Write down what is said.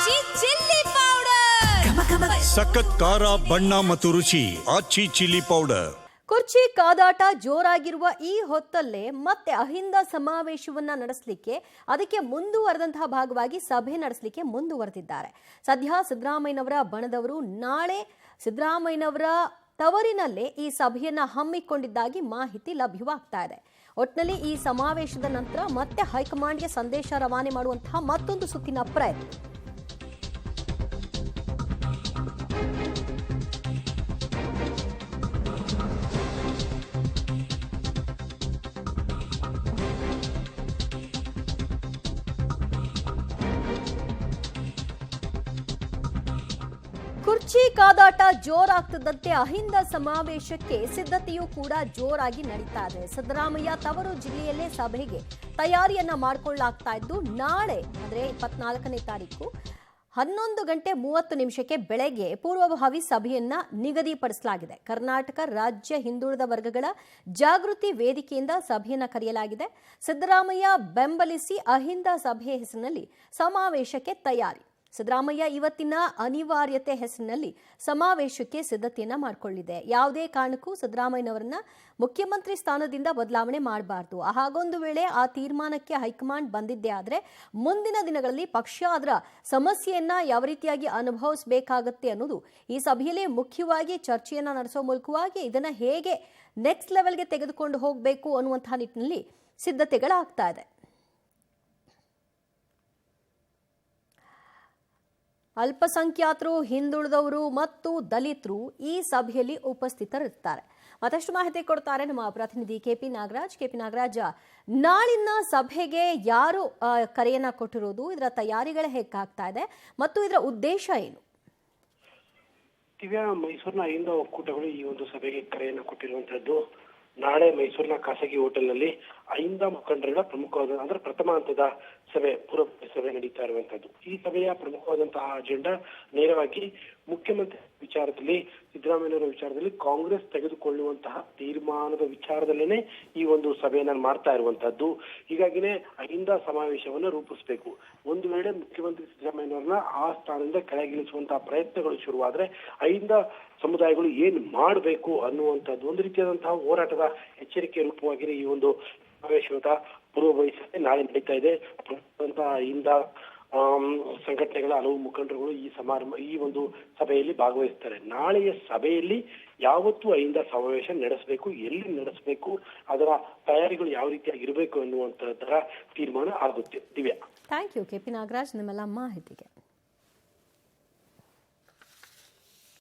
ಆಚಿ chilli powder ಸಖತ್ ಖಾರ ಬಣ್ಣ ಮತ್ತು ರುಚಿ ಆಚಿ ಚಿಲ್ಲಿ ಪೌಡರ್. ಕುರ್ಚಿ ಕಾದಾಟ ಜೋರಾಗಿರುವ ಈ ಹೊತ್ತಲ್ಲೇ ಮತ್ತೆ ಅಹಿಂದ ಸಮಾವೇಶವನ್ನ ನಡೆಸಲಿಕ್ಕೆ ಅದಕ್ಕೆ ಮುಂದುವರೆದಂತಹ ಭಾಗವಾಗಿ ಸಭೆ ನಡೆಸಲಿಕ್ಕೆ ಮುಂದುವರೆದಿದ್ದಾರೆ. ಸದ್ಯ ಸಿದ್ದರಾಮಯ್ಯನವರ ಬಣದವರು ನಾಳೆ ಸಿದ್ದರಾಮಯ್ಯನವರ ತವರಿನಲ್ಲೇ ಈ ಸಭೆಯನ್ನ ಹಮ್ಮಿಕೊಂಡಿದ್ದಾಗಿ ಮಾಹಿತಿ ಲಭ್ಯವಾಗ್ತಾ ಇದೆ. ಒಟ್ಟಿನಲ್ಲಿ ಈ ಸಮಾವೇಶದ ನಂತರ ಮತ್ತೆ ಹೈಕಮಾಂಡ್ಗೆ ಸಂದೇಶ ರವಾನೆ ಮಾಡುವಂತಹ ಮತ್ತೊಂದು ಸುತ್ತಿನ ಪ್ರಯತ್ನ. ಕುರ್ಚಿ ಕಾದಾಟ ಜೋರಾಗ್ತಿದ್ದಂತೆ ಅಹಿಂದ ಸಮಾವೇಶಕ್ಕೆ ಸಿದ್ಧತೆಯೂ ಕೂಡ ಜೋರಾಗಿ ನಡೀತಾ ಇದೆ. ಸಿದ್ದರಾಮಯ್ಯ ತವರು ಜಿಲ್ಲೆಯಲ್ಲೇ ಸಭೆಗೆ ತಯಾರಿಯನ್ನ ಮಾಡಿಕೊಳ್ಳಲಾಗ್ತಾ ಇದ್ದು ನಾಳೆ ಅಂದ್ರೆ 24ನೇ ತಾರೀಕು 11:30 ಬೆಳಗ್ಗೆ ಪೂರ್ವಭಾವಿ ಸಭೆಯನ್ನ ನಿಗದಿಪಡಿಸಲಾಗಿದೆ. ಕರ್ನಾಟಕ ರಾಜ್ಯ ಹಿಂದುಳಿದ ವರ್ಗಗಳ ಜಾಗೃತಿ ವೇದಿಕೆಯಿಂದ ಸಭೆಯನ್ನ ಕರೆಯಲಾಗಿದೆ. ಸಿದ್ದರಾಮಯ್ಯ ಬೆಂಬಲಿಸಿ ಅಹಿಂದ ಸಭೆ ಹೆಸರಿನಲ್ಲಿ ಸಮಾವೇಶಕ್ಕೆ ತಯಾರಿ. ಸಿದ್ದರಾಮಯ್ಯ ಇವತ್ತಿನ ಅನಿವಾರ್ಯತೆ ಹೆಸರಿನಲ್ಲಿ ಸಮಾವೇಶಕ್ಕೆ ಸಿದ್ಧತೆಯನ್ನ ಮಾಡಿಕೊಳ್ಳಿದೆ. ಯಾವುದೇ ಕಾರಣಕ್ಕೂ ಸಿದ್ದರಾಮಯ್ಯನವರನ್ನ ಮುಖ್ಯಮಂತ್ರಿ ಸ್ಥಾನದಿಂದ ಬದಲಾವಣೆ ಮಾಡಬಾರ್ದು. ಹಾಗೊಂದು ವೇಳೆ ಆ ತೀರ್ಮಾನಕ್ಕೆ ಹೈಕಮಾಂಡ್ ಬಂದಿದ್ದೇ ಆದರೆ ಮುಂದಿನ ದಿನಗಳಲ್ಲಿ ಪಕ್ಷ ಅದರ ಸಮಸ್ಯೆಯನ್ನ ಯಾವ ರೀತಿಯಾಗಿ ಅನುಭವಿಸಬೇಕಾಗತ್ತೆ ಅನ್ನೋದು ಈ ಸಭೆಯಲ್ಲಿ ಮುಖ್ಯವಾಗಿ ಚರ್ಚೆಯನ್ನ ನಡೆಸೋ ಮೂಲಕವಾಗಿ ಇದನ್ನ ಹೇಗೆ ನೆಕ್ಸ್ಟ್ ಲೆವೆಲ್ಗೆ ತೆಗೆದುಕೊಂಡು ಹೋಗಬೇಕು ಅನ್ನುವಂತಹ ನಿಟ್ಟಿನಲ್ಲಿ ಸಿದ್ಧತೆಗಳಾಗ್ತಾ ಇದೆ. ಅಲ್ಪಸಂಖ್ಯಾತರು, ಹಿಂದುಳಿದವರು ಮತ್ತು ದಲಿತರು ಈ ಸಭೆಯಲ್ಲಿ ಉಪಸ್ಥಿತರಿರ್ತಾರೆ. ಮತ್ತಷ್ಟು ಮಾಹಿತಿ ಕೊಡ್ತಾರೆ ನಮ್ಮ ಪ್ರತಿನಿಧಿ ಕೆಪಿ ನಾಗರಾಜ್. ನಾಳಿನ ಸಭೆಗೆ ಯಾರು ಕರೆಯನ್ನ ಕೊಟ್ಟಿರೋದು, ಇದರ ತಯಾರಿಗಳ ಹೇಗಾಗ್ತಾ ಇದೆ ಮತ್ತು ಇದರ ಉದ್ದೇಶ ಏನು? ದಿವ್ಯಾ, ಮೈಸೂರಿನ ಅಹಿಂದ ಒಕ್ಕೂಟಗಳು ಈ ಒಂದು ಸಭೆಗೆ ಕರೆಯನ್ನು ಕೊಟ್ಟಿರುವಂತದ್ದು. ನಾಳೆ ಮೈಸೂರಿನ ಖಾಸಗಿ ಹೋಟೆಲ್ನಲ್ಲಿ ಅಹಿಂದ ಮುಖಂಡರುಗಳ ಪ್ರಮುಖವಾದ ಅಂದ್ರೆ ಪ್ರಥಮ ಹಂತದ ಪೂರ್ವ ಸಭೆ ನಡೀತಾ ಇರುವಂತದ್ದು. ಈ ಸಭೆಯ ಪ್ರಮುಖವಾದಂತಹ ಅಜೆಂಡಾ ನೇರವಾಗಿ ಮುಖ್ಯಮಂತ್ರಿ ವಿಚಾರದಲ್ಲಿ, ಸಿದ್ದರಾಮಯ್ಯನವರ ವಿಚಾರದಲ್ಲಿ ಕಾಂಗ್ರೆಸ್ ತೆಗೆದುಕೊಳ್ಳುವಂತಹ ತೀರ್ಮಾನದ ವಿಚಾರದಲ್ಲೇನೆ ಈ ಒಂದು ಸಭೆಯನ್ನ ಮಾಡ್ತಾ ಇರುವಂತದ್ದು. ಹೀಗಾಗಿನೇ ಅಹಿಂದ ಸಮಾವೇಶವನ್ನ ರೂಪಿಸಬೇಕು. ಒಂದು ವೇಳೆ ಮುಖ್ಯಮಂತ್ರಿ ಸಿದ್ದರಾಮಯ್ಯನವರನ್ನ ಆ ಸ್ಥಾನದಿಂದ ಕೆಳಗಿಳಿಸುವಂತಹ ಪ್ರಯತ್ನಗಳು ಶುರುವಾದ್ರೆ ಅಹಿಂದ ಸಮುದಾಯಗಳು ಏನ್ ಮಾಡಬೇಕು ಅನ್ನುವಂಥದ್ದು ಒಂದು ರೀತಿಯಾದಂತಹ ಹೋರಾಟದ ಎಚ್ಚರಿಕೆ ರೂಪವಾಗಿ ಈ ಒಂದು ಸಮಾವೇಶದ ಪೂರ್ವಭಾವಿ ಸಭೆ ನಾಳೆ ನಡೀತಾ ಇದೆ. ಅಹಿಂದ ಸಂಘಟನೆಗಳ ಹಲವು ಮುಖಂಡರುಗಳು ಈ ಒಂದು ಸಭೆಯಲ್ಲಿ ಭಾಗವಹಿಸ್ತಾರೆ. ನಾಳೆಯ ಸಭೆಯಲ್ಲಿ ಯಾವತ್ತು ಅಹಿಂದ ಸಮಾವೇಶ ನಡೆಸಬೇಕು, ಎಲ್ಲಿ ನಡೆಸಬೇಕು, ಅದರ ತಯಾರಿಗಳು ಯಾವ ರೀತಿಯಾಗಿ ಇರಬೇಕು ಎನ್ನುವಂತಹದ್ದರ ತೀರ್ಮಾನ ಆಗುತ್ತೆ. Divya, thank you KP Nagaraj ನಿಮ್ಮೆಲ್ಲ ಮಾಹಿತಿಗೆ.